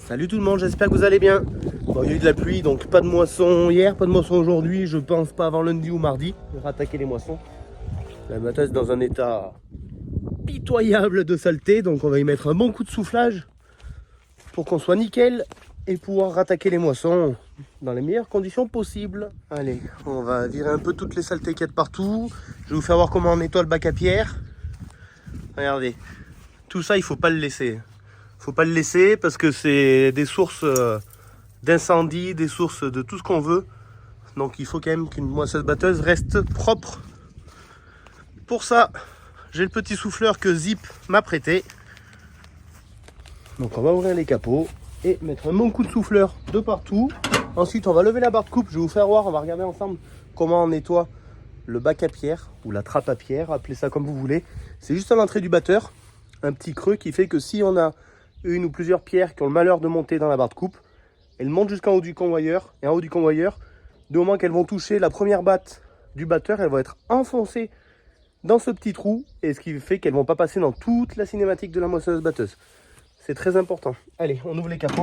Salut tout le monde, j'espère que vous allez bien. Bon, il y a eu de la pluie, donc pas de moisson hier, pas de moisson aujourd'hui. Je pense pas avant lundi ou mardi. On va attaquer les moissons. La batteuse est dans un état pitoyable de saleté, donc on va y mettre un bon coup de soufflage pour qu'on soit nickel et pouvoir rattaquer les moissons dans les meilleures conditions possibles. Allez, on va virer un peu toutes les saletés qu'il y a de partout. Je vais vous faire voir comment on nettoie le bac à pierre. Regardez, tout ça il faut pas le laisser. Faut pas le laisser parce que c'est des sources d'incendie, des sources de tout ce qu'on veut. Donc il faut quand même qu'une moisseuse batteuse reste propre. Pour ça, j'ai le petit souffleur que Zip m'a prêté. Donc on va ouvrir les capots et mettre un bon coup de souffleur de partout. Ensuite on va lever la barre de coupe, je vais vous faire voir, on va regarder ensemble comment on nettoie le bac à pierre ou la trappe à pierre, appelez ça comme vous voulez. C'est juste à l'entrée du batteur, un petit creux qui fait que si on a une ou plusieurs pierres qui ont le malheur de monter dans la barre de coupe, elles montent jusqu'en haut du convoyeur, et en haut du convoyeur, du moment qu'elles vont toucher la première batte du batteur, elles vont être enfoncées dans ce petit trou, et ce qui fait qu'elles ne vont pas passer dans toute la cinématique de la moisseuse batteuse. C'est très important. Allez, on ouvre les capots.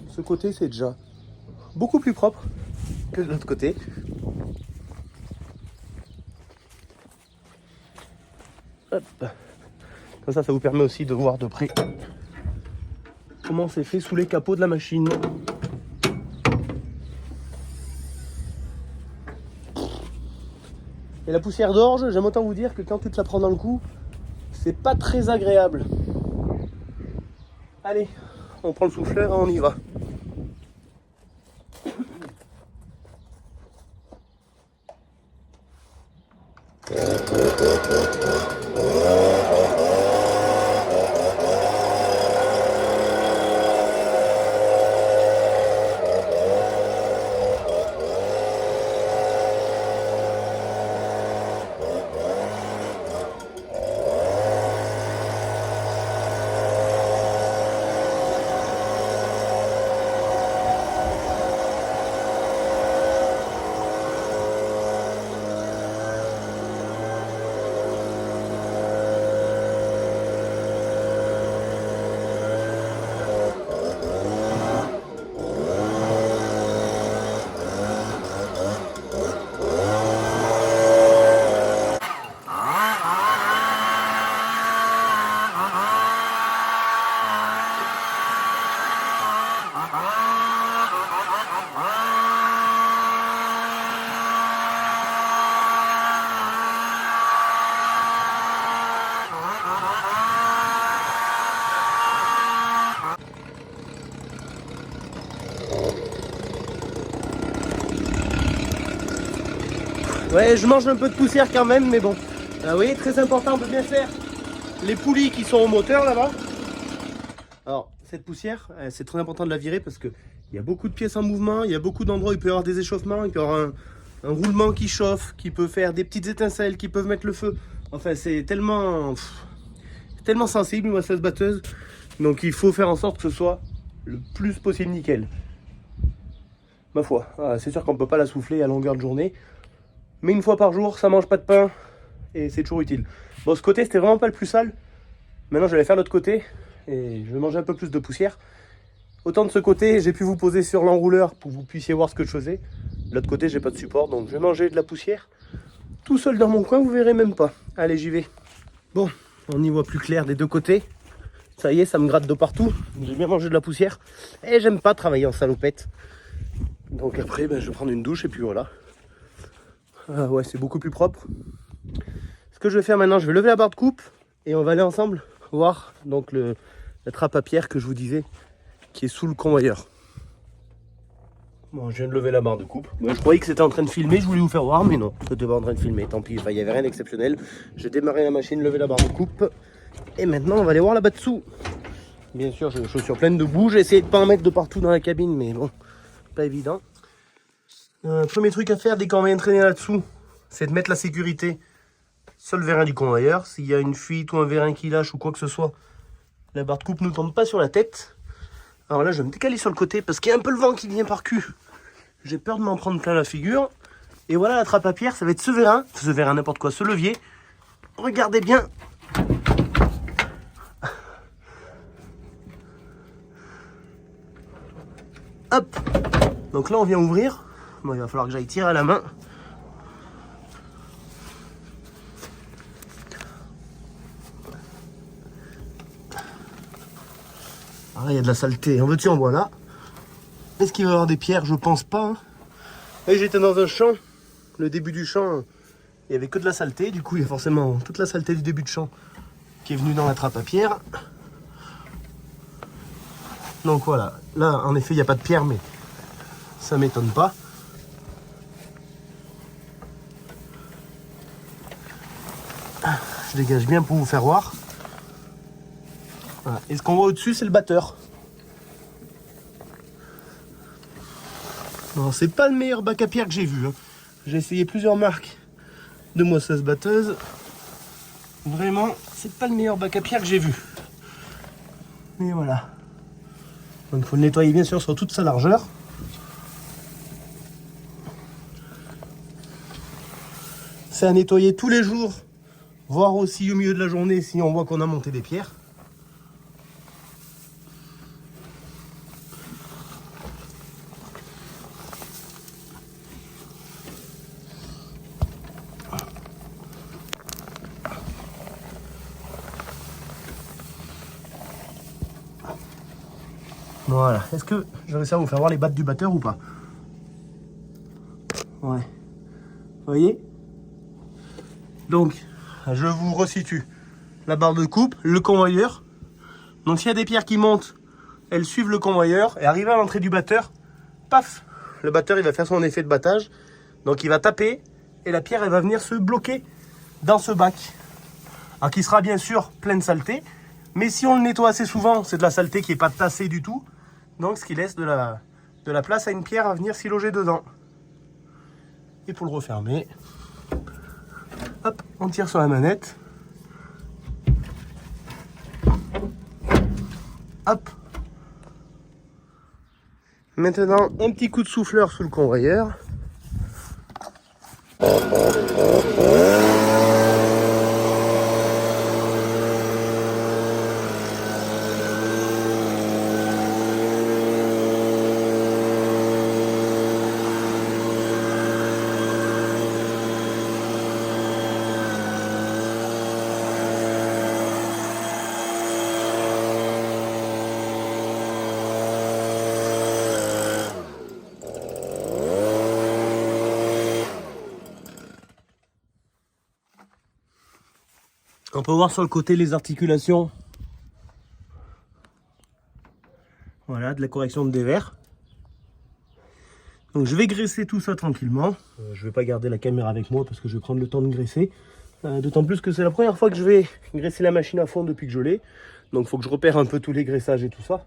Ce côté, c'est déjà beaucoup plus propre que de l'autre côté. Hop. Comme ça vous permet aussi de voir de près comment c'est fait sous les capots de la machine. Et la poussière d'orge, j'aime autant vous dire que quand tu te la prends dans le cou, c'est pas très agréable. Allez, on prend le souffleur et on y va. Ouais, je mange un peu de poussière quand même, mais bon. Vous voyez, très important de bien faire les poulies qui sont au moteur là-bas. Alors, cette poussière, c'est très important de la virer parce qu'il y a beaucoup de pièces en mouvement, il y a beaucoup d'endroits où il peut y avoir des échauffements, il peut y avoir un roulement qui chauffe, qui peut faire des petites étincelles, qui peuvent mettre le feu. Enfin, c'est tellement sensible, une moisseuse batteuse. Donc, il faut faire en sorte que ce soit le plus possible nickel. Ma foi, c'est sûr qu'on ne peut pas la souffler à longueur de journée. Mais une fois par jour, ça mange pas de pain et c'est toujours utile. Bon, ce côté, c'était vraiment pas le plus sale. Maintenant, je vais faire l'autre côté et je vais manger un peu plus de poussière. Autant de ce côté, j'ai pu vous poser sur l'enrouleur pour que vous puissiez voir ce que je faisais. De l'autre côté, j'ai pas de support, donc je vais manger de la poussière. Tout seul dans mon coin, vous verrez même pas. Allez, j'y vais. Bon, on y voit plus clair des deux côtés. Ça y est, ça me gratte de partout. J'ai bien mangé de la poussière. Et j'aime pas travailler en salopette. Donc après, je vais prendre une douche et puis voilà. Ah ouais, c'est beaucoup plus propre. Ce que je vais faire maintenant, je vais lever la barre de coupe et on va aller ensemble voir donc la trappe à pierre que je vous disais qui est sous le convoyeur. Bon, je viens de lever la barre de coupe. Moi, je croyais que c'était en train de filmer, je voulais vous faire voir, mais non, c'était pas en train de filmer. Tant pis, il n'y avait rien d'exceptionnel. J'ai démarré la machine, levé la barre de coupe et maintenant on va aller voir là-bas dessous. Bien sûr, j'ai les chaussures pleines de boue, j'ai essayé de pas en mettre de partout dans la cabine, mais bon, pas évident. Premier truc à faire dès qu'on va entraîner là-dessous, c'est de mettre la sécurité sur le vérin du convoyeur. S'il y a une fuite ou un vérin qui lâche ou quoi que ce soit, la barre de coupe ne tombe pas sur la tête. Alors là, je vais me décaler sur le côté parce qu'il y a un peu le vent qui vient par cul. J'ai peur de m'en prendre plein la figure. Et voilà, la trappe à pierre, ça va être ce vérin n'importe quoi, ce levier. Regardez bien Hop. Donc là on vient ouvrir. Bon, il va falloir que j'aille tirer à la main. Ah, il y a de la saleté. En veux-tu en voilà. Est-ce qu'il va y avoir des pierres? Je pense pas. Hein. Et j'étais dans un champ. Le début du champ, il n'y avait que de la saleté. Du coup, il y a forcément toute la saleté du début de champ qui est venue dans la trappe à pierre. Donc voilà. Là, en effet, il n'y a pas de pierre, mais ça m'étonne pas. Je dégage bien pour vous faire voir. Voilà. Et ce qu'on voit au-dessus, c'est le batteur. Non, c'est pas le meilleur bac à pierre que j'ai vu. Hein. J'ai essayé plusieurs marques de moisseuses batteuses. Vraiment, c'est pas le meilleur bac à pierre que j'ai vu. Mais voilà. Donc il faut le nettoyer bien sûr sur toute sa largeur. C'est à nettoyer tous les jours, voire aussi au milieu de la journée si on voit qu'on a monté des pierres. Voilà. Est-ce que je vais réussir à vous faire voir les battes du batteur ou pas? Ouais. Vous voyez? Donc, je vous resitue. La barre de coupe, le convoyeur. Donc s'il y a des pierres qui montent, elles suivent le convoyeur et arrivent à l'entrée du batteur, paf, le batteur il va faire son effet de battage. Donc il va taper et la pierre elle va venir se bloquer dans ce bac. Alors qui sera bien sûr plein de saleté. Mais si on le nettoie assez souvent, c'est de la saleté qui n'est pas tassée du tout. Donc ce qui laisse de la place à une pierre à venir s'y loger dedans. Et pour le refermer, hop, on tire sur la manette. Hop. Maintenant, un petit coup de souffleur sous le convoyeur. On peut voir sur le côté les articulations. Voilà, de la correction de dévers. Donc je vais graisser tout ça tranquillement. Je vais pas garder la caméra avec moi parce que je vais prendre le temps de graisser. D'autant plus que c'est la première fois que je vais graisser la machine à fond depuis que je l'ai. Donc il faut que je repère un peu tous les graissages et tout ça.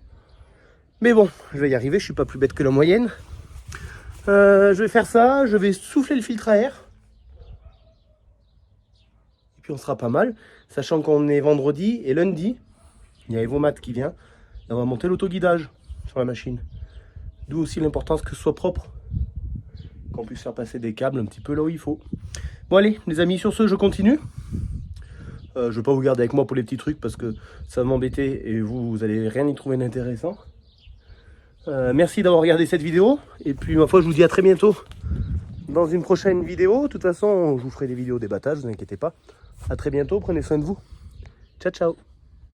Mais bon, je vais y arriver, je suis pas plus bête que la moyenne. Je vais faire ça, je vais souffler le filtre à air. Et puis on sera pas mal. Sachant qu'on est vendredi et lundi, il y a Evomat qui vient. Et on va monter l'autoguidage sur la machine. D'où aussi l'importance que ce soit propre. Qu'on puisse faire passer des câbles un petit peu là où il faut. Bon allez les amis, sur ce je continue. Je ne vais pas vous garder avec moi pour les petits trucs parce que ça va m'embêter et vous allez rien y trouver d'intéressant. Merci d'avoir regardé cette vidéo. Et puis ma foi je vous dis à très bientôt dans une prochaine vidéo. De toute façon je vous ferai des vidéos débattage, ne vous inquiétez pas. A très bientôt, prenez soin de vous. Ciao ciao.